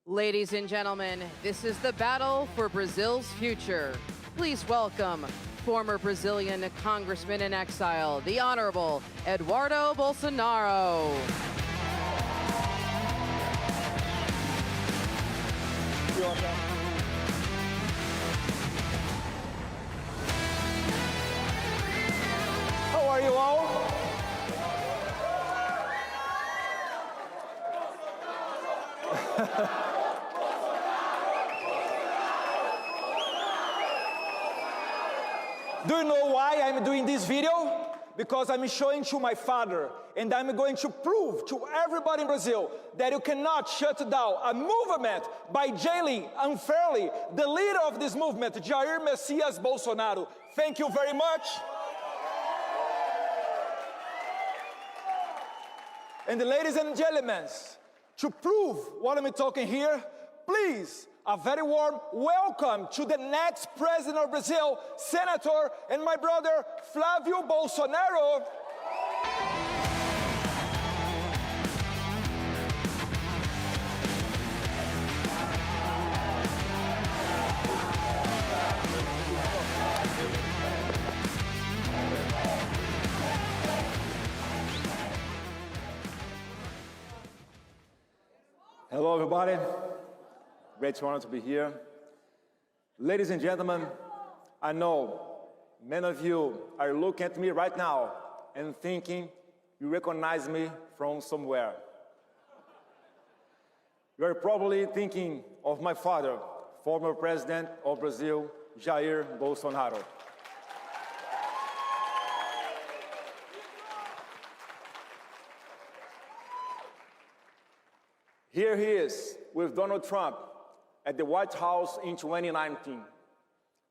Ladies and gentlemen, this is the battle for Brazil's future. Please welcome former Brazilian Congressman in exile, the Honorable Eduardo Bolsonaro. How are you all? Do you know why I'm doing this video? Because I'm showing to my father, and I'm going to prove to everybody in Brazil that you cannot shut down a movement by jailing unfairly the leader of this movement, Jair Messias Bolsonaro. Thank you very much. And ladies and gentlemen, to prove what I'm talking here, please, a very warm welcome to the next president of Brazil, Senator, and my brother, Flavio Bolsonaro. Hello, everybody. Great honor to be here. Ladies and gentlemen, I know many of you are looking at me right now and thinking you recognize me from somewhere. You are probably thinking of my father, former president of Brazil, Jair Bolsonaro. Here he is with Donald Trump at the White House in 2019.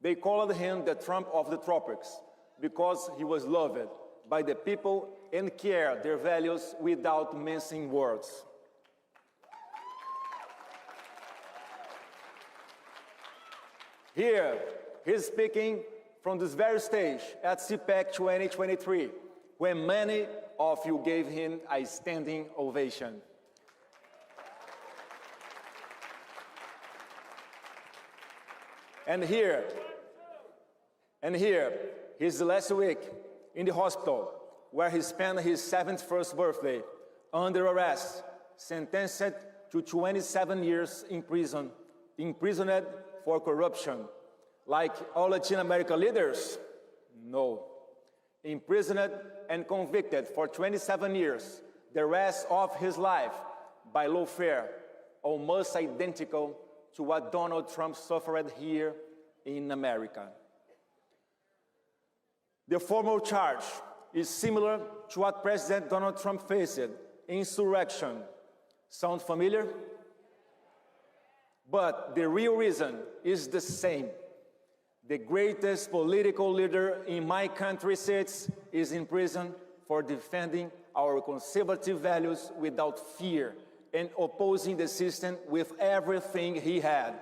They called him the Trump of the tropics because he was loved by the people and cared their values without mincing words. Here, he's speaking from this very stage at CPAC 2023, when many of you gave him a standing ovation. And here, he's last week in the hospital where he spent his 71st birthday under arrest, sentenced to 27 years in prison, imprisoned for corruption. Like all Latin American leaders? No. Imprisoned and convicted for 27 years, the rest of his life by lawfare, almost identical to what Donald Trump suffered here in America. The formal charge is similar to what President Donald Trump faced, insurrection. Sound familiar? But the real reason is the same. The greatest political leader in my country is in prison for defending our conservative values without fear and opposing the system with everything he had.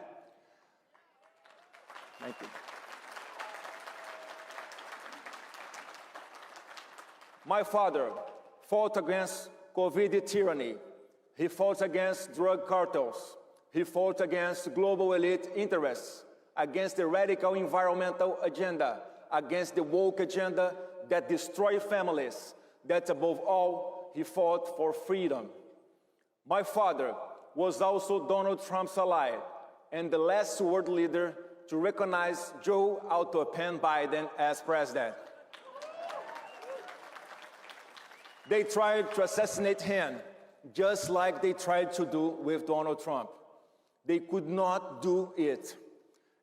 Thank you. My father fought against COVID tyranny. He fought against drug cartels. He fought against global elite interests, against the radical environmental agenda, against the woke agenda that destroy families, that above all, he fought for freedom. My father was also Donald Trump's ally and the last world leader to recognize Joe Autopen Biden as president. They tried to assassinate him, just like they tried to do with Donald Trump. They could not do it.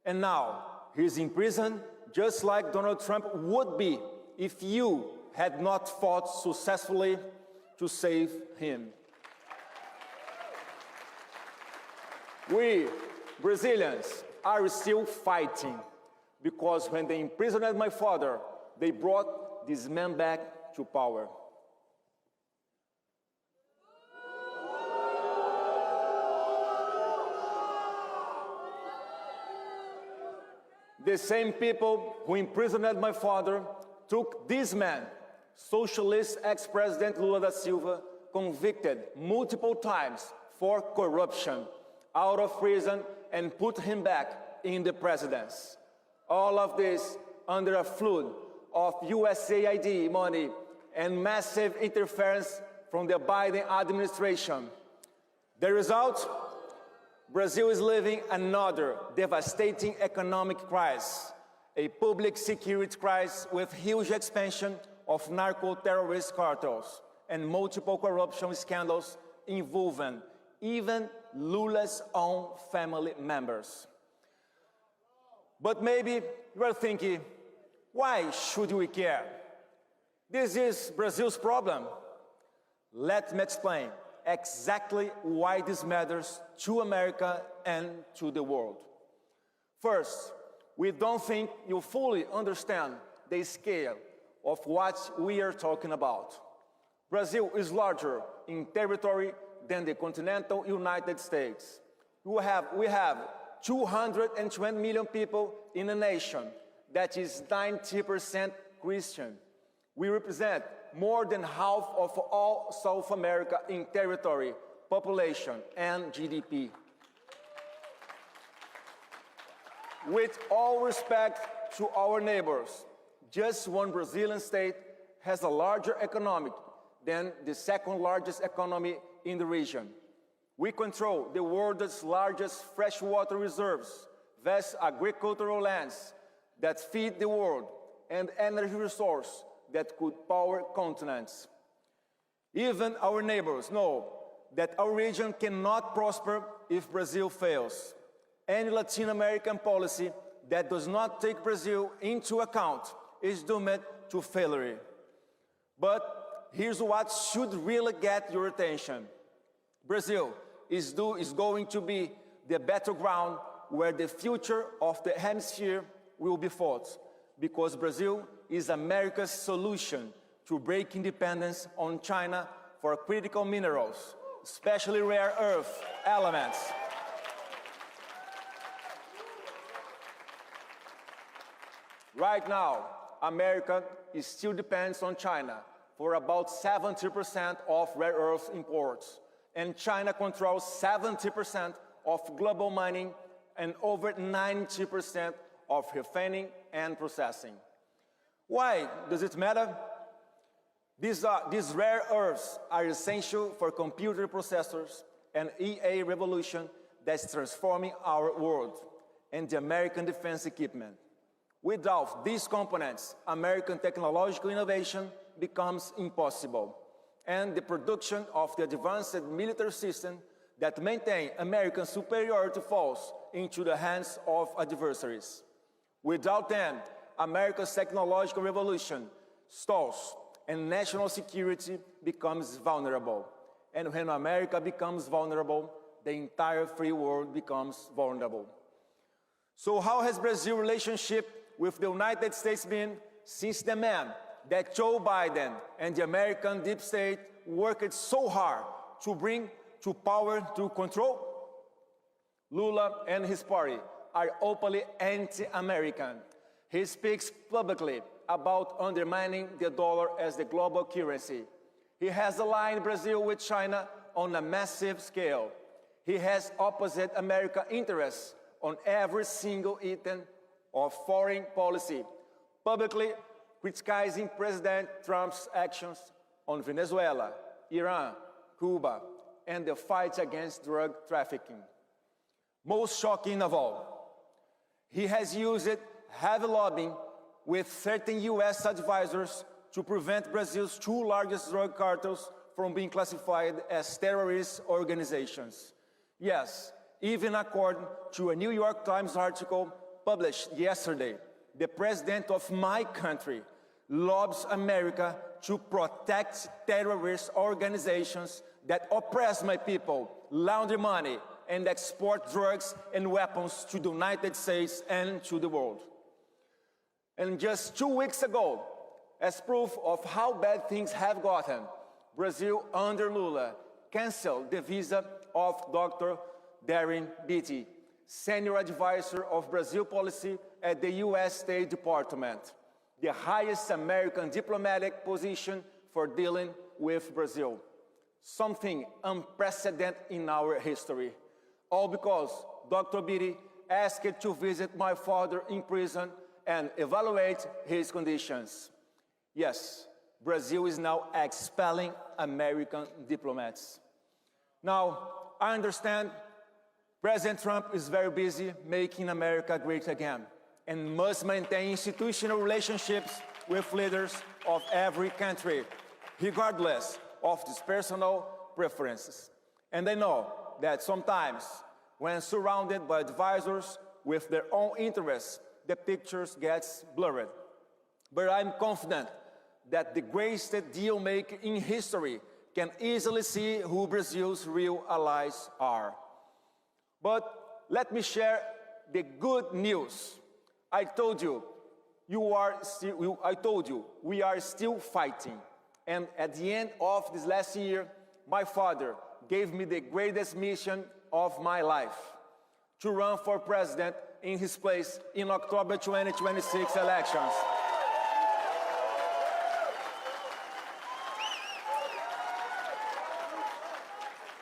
And now, he's in prison, just like Donald Trump would be if you had not fought successfully to save him. We, Brazilians, are still fighting because when they imprisoned my father, they brought this man back to power. The same people who imprisoned my father took this man, socialist ex-president Lula da Silva, convicted multiple times for corruption, out of prison and put him back in the presidency. All of this under a flood of USAID money and massive interference from the Biden administration. The result? Brazil is living another devastating economic crisis, a public security crisis with huge expansion of narco-terrorist cartels and multiple corruption scandals involving even Lula's own family members. But maybe you are thinking, why should we care? This is Brazil's problem. Let me explain exactly why this matters to America and to the world. First, we don't think you fully understand the scale of what we are talking about. Brazil is larger in territory than the continental United States. We have 220 million people in a nation that is 90% Christian. We represent more than half of all South America in territory, population, and GDP. With all respect to our neighbors, just one Brazilian state has a larger economy than the second largest economy in the region. We control the world's largest freshwater reserves, vast agricultural lands that feed the world, and energy resources that could power continents. Even our neighbors know that our region cannot prosper if Brazil fails. Any Latin American policy that does not take Brazil into account is doomed to failure. But here's what should really get your attention. Brazil is going to be the battleground where the future of the hemisphere will be fought, because Brazil is America's solution to break independence on China for critical minerals, especially rare earth elements. Right now, America still depends on China for about 70% of rare earth imports, and China controls 70% of global mining and over 90% of refining and processing. Why does it matter? These rare earths are essential for computer processors and EA revolution that's transforming our world and the American defense equipment. Without these components, American technological innovation becomes impossible, and the production of the advanced military system that maintain American superiority falls into the hands of adversaries. Without them, America's technological revolution stalls and national security becomes vulnerable. And when America becomes vulnerable, the entire free world becomes vulnerable. So how has Brazil's relationship with the United States been since the man that Joe Biden and the American deep state worked so hard to bring to power to control? Lula and his party are openly anti-American. He speaks publicly about undermining the dollar as the global currency. He has aligned Brazil with China on a massive scale. He has opposite American interests on every single item of foreign policy, publicly criticizing President Trump's actions on Venezuela, Iran, Cuba, and the fight against drug trafficking. Most shocking of all, he has used heavy lobbying with certain US advisors to prevent Brazil's two largest drug cartels from being classified as terrorist organizations. Yes, even according to a New York Times article published yesterday, the president of my country lobbies America to protect terrorist organizations that oppress my people, launder money, and export drugs and weapons to the United States and to the world. And just 2 weeks ago, as proof of how bad things have gotten, Brazil under Lula canceled the visa of Dr. Darren Beatty, senior advisor of Brazil policy at the US State Department, the highest American diplomatic position for dealing with Brazil. Something unprecedented in our history. All because Dr. Biri asked to visit my father in prison and evaluate his conditions. Yes, Brazil is now expelling American diplomats. Now, I understand President Trump is very busy making America great again and must maintain institutional relationships with leaders of every country, regardless of his personal preferences. And I know that sometimes, when surrounded by advisors with their own interests, the picture gets blurred. But I'm confident that the greatest deal-maker in history can easily see who Brazil's real allies are. But let me share the good news. I told you, we are still fighting. And at the end of this last year, my father gave me the greatest mission of my life, to run for president in his place in October 2026 elections.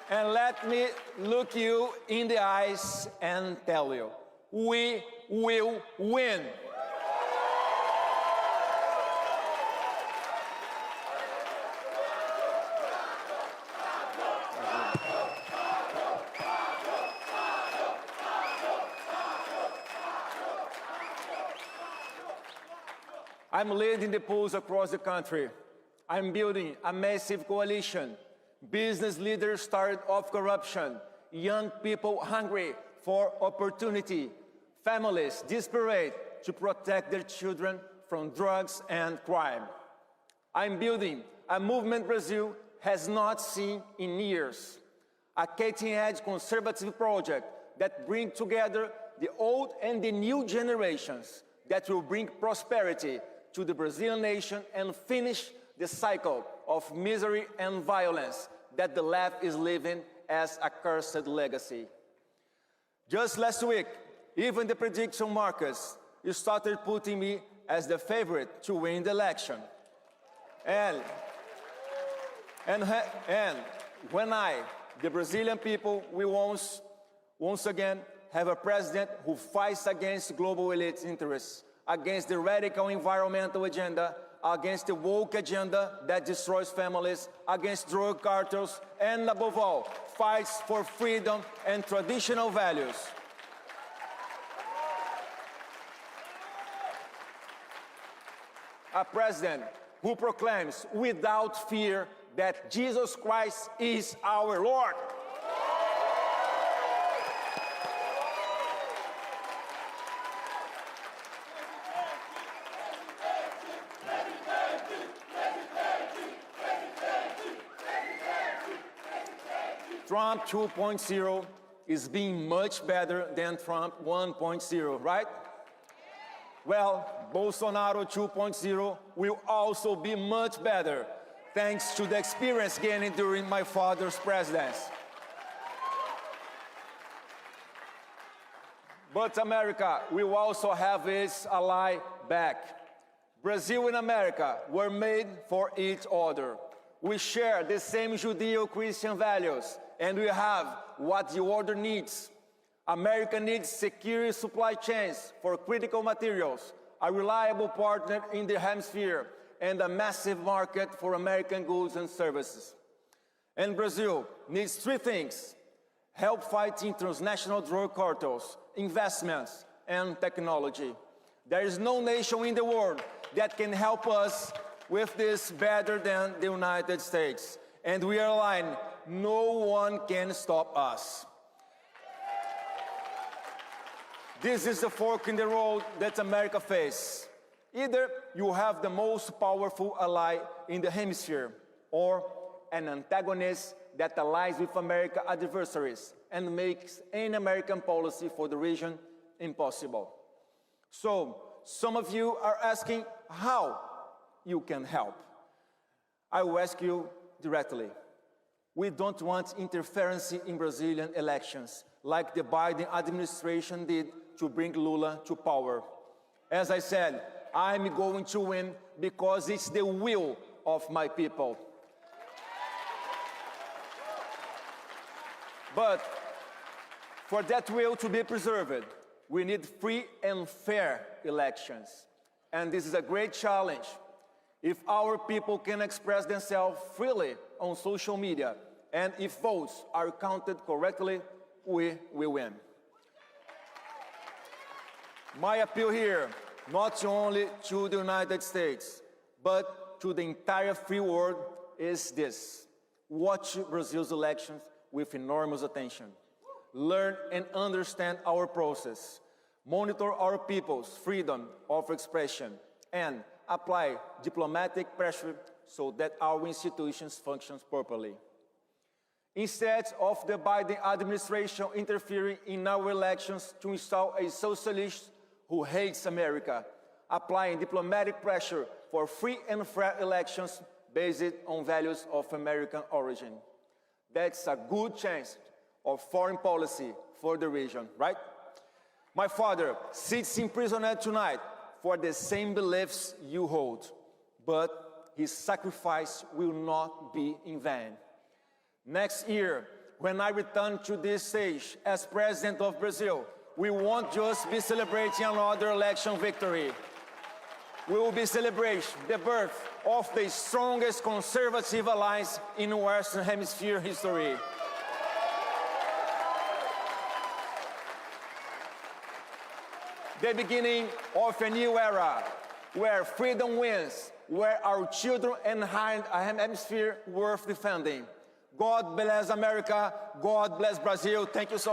And let me look you in the eyes and tell you, we will win. I'm leading the polls across the country. I'm building a massive coalition. Business leaders tired of corruption. Young people hungry for opportunity. Families desperate to protect their children from drugs and crime. I'm building a movement Brazil has not seen in years. A cutting-edge conservative project that brings together the old and the new generations, that will bring prosperity to the Brazilian nation and finish the cycle of misery and violence that the left is living as a cursed legacy. Just last week, even the prediction markets started putting me as the favorite to win the election. And when the Brazilian people, will once again have a president who fights against global elite interests, against the radical environmental agenda, against the woke agenda that destroys families, against drug cartels, and above all, fights for freedom and traditional values. A president who proclaims without fear that Jesus Christ is our Lord. Trump 2.0 is being much better than Trump 1.0, right? Well, Bolsonaro 2.0 will also be much better, thanks to the experience gained during my father's presidency. But America will also have its ally back. Brazil and America were made for each other. We share the same Judeo-Christian values, and we have what the order needs. America needs secure supply chains for critical materials, a reliable partner in the hemisphere, and a massive market for American goods and services. And Brazil needs three things: help fighting transnational drug cartels, investments, and technology. There is no nation in the world that can help us with this better than the United States. And we are aligned. No one can stop us. This is the fork in the road that America faces. Either you have the most powerful ally in the hemisphere, or an antagonist that allies with American adversaries and makes any American policy for the region impossible. So, some of you are asking how you can help. I will ask you directly. We don't want interference in Brazilian elections, like the Biden administration did to bring Lula to power. As I said, I'm going to win because it's the will of my people. For that will to be preserved, we need free and fair elections. And this is a great challenge. If our people can express themselves freely on social media, and if votes are counted correctly, we will win. My appeal here, not only to the United States, but to the entire free world, is this. Watch Brazil's elections with enormous attention. Learn and understand our process. Monitor our people's freedom of expression and apply diplomatic pressure so that our institutions function properly. Instead of the Biden administration interfering in our elections to install a socialist who hates America, applying diplomatic pressure for free and fair elections based on values of American origin. That's a good chance of foreign policy for the region, right? My father sits in prison tonight for the same beliefs you hold, but his sacrifice will not be in vain. Next year, when I return to this stage as President of Brazil, we won't just be celebrating another election victory. We will be celebrating the birth of the strongest conservative alliance in Western Hemisphere history. The beginning of a new era where freedom wins, where our children and hemisphere worth defending. God bless America. God bless Brazil. Thank you so much.